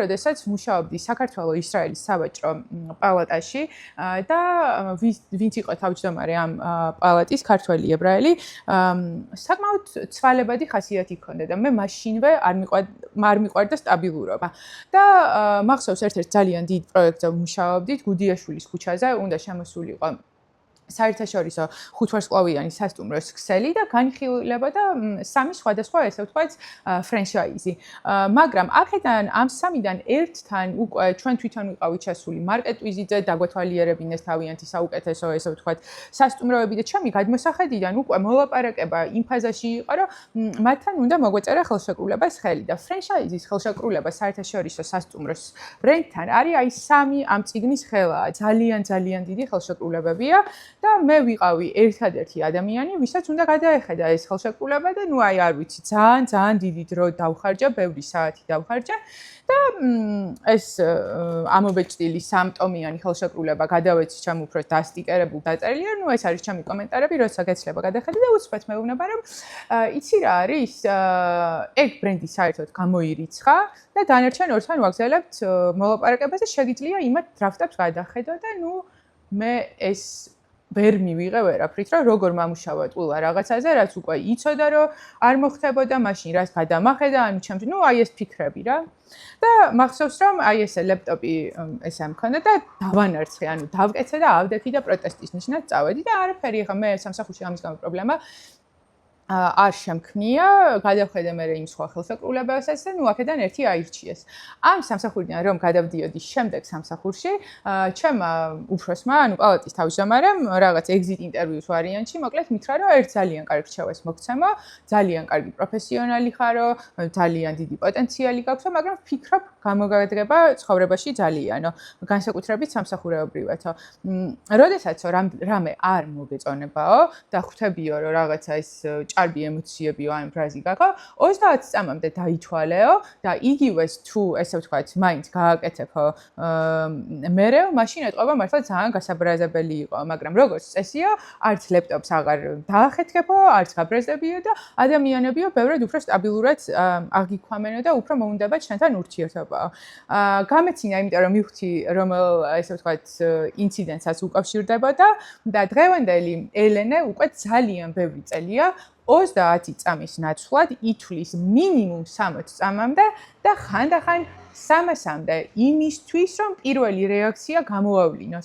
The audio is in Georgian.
როდესაც მუშაობდი საქართველო-ისრაელის საბაჭრო პალატაში და ვინც იყო თავმჯდომარე ამ პალატის ქართველი ებრაელი, საკმაოდ ცვალებადი ხასიათი ჰქონდა და მე მაშინვე არ მიყვარდა სტაბილურობა. და მახსოვს ერთ-ერთ ძალიან დიდ პროექტზე ვმუშაობდით გუდიაშვილის ქუჩაზე, უნდა შემოსულიყო საერთაშორისო ხუთვარსკვლავიანი სასტუმროს ქსელი და განიხილებოდა სამი სხვადასხვა ესე ვთქვათ ფრენჩაიზი. მაგრამ აქედან ამ სამიდან ერთთან უკვე ჩვენ თვითონ ვიყავით ჩასული მარკეტ ვიზიტზე, დაგვეთვალიერებინეს თავიანთი საუკეთესო ესე ვთქვათ სასტუმროები და ჩემი გადმოსახედიდან უკვე მოლაპარაკება იმ ფაზაში იყო, რომ მათთან უნდა მოგვეწერა ხელშეკრულებას ხელი და ფრენჩაიზის ხელშეკრულება საერთაშორისო სასტუმროს ბრენდთან არის აი სამი ამ წიგნის ხელაა. ძალიან დიდი ხელშეკრულებებია. და მე ვიყავი ერთადერთი ადამიანი, ვისაც უნდა გადაეხედა ეს ხელშეკრულება და ნუ აი არ ვიცი, ძალიან დიდი დრო დავხარჯა, ბევრი საათი დავხარჯა და ეს ამობეჭდილი სამტომიანი ხელშეკრულება გადავეცი ჩემ უფრო დასტიკერებულ დაწერილი, ნუ ეს არის ჩემი კომენტარები, როცა გეცლება გადახედე და უცბად მეუბნება, რომ იცი რა არის, ეგ ბრენდი საერთოდ გამოირიცხა და დანარჩენ ორთან ვაგზავნებთ მოლაპარაკებას და შეგიძლია იმათ დრაფტებს გადახედო და ნუ მე ეს ვერ მივიღე ვერაფრით, რომ როგორ მომუშავა ტყუილ რაღაცაზე, რაც უკვე იცოდა, რომ არ მოხდებოდა, მაშინ რას გადამახედა, ანუ ჩემს, ნუ აი ეს ფიქრები რა. და მახსოვს, რომ აი ესე ლეპტოპი ესე მქონდა და დავანარცხე, ანუ დავკეცე და ავდექი და პროტესტის ნიშნად წავედი და არაფერი, ახლა მე სამსახურში ამის გამო პრობლემა არ შემქმნია, გადავხედე მე იმ სხვა ხელშეკრულებასაც და ნუ აქედან ერთი აირჩიეს. ამ სამსახურიდან რომ გადავდიოდი შემდეგ სამსახურში, ჩემმა უფროსმა, ანუ პალატის თავმჯდომარემ, რაღაც exit interview-ს ვარიანტში, მოკლედ მითხრა, რომ ერთ ძალიან კარგ რჩევას მოგცემო, ძალიან კარგი პროფესიონალი ხარო, ძალიან დიდი პოტენციალი გაქვსო, მაგრამ ვფიქრობ, გამოგადგება ცხოვრებაში ძალიანო, განსაკუთრებით სამსახურეობრივათო. როდესაც რამე არ მოგეწონებაო და ხვდებიო, რომ რაღაცა ეს ჭარბი ემოციებიო ამ ფრაზი გაქო 30 წამამდე დაითვალეო და იგივეს თუ ესე ვთქვათ მაინც გააკეთებო მერე მაშინ ეტყობა მართლა ძალიან გასაბრაზებელი იყო მაგრამ როგორც წესიო არც ლეპტოპს აღარ დაახეთქებო არც გაბრაზდებიო და ადამიანებიო ბევრად უფრო სტაბილურად აღიქვამენო და უფრო მოუნდებათ შენთან ურთიერთობაო გამეცინა იმიტომ რომ მივხვდი რომ ესე ვთქვათ ინციდენტსაც უკავშირდებოდა და დღევანდელი ელენე უკვე ძალიან ბევრი წელია 30 წამის ნაცვლად ითვლის მინიმუმ 60 წამამდე და ხანდახან 300-მდე იმისთვის რომ პირველი რეაქცია გამოავლინოს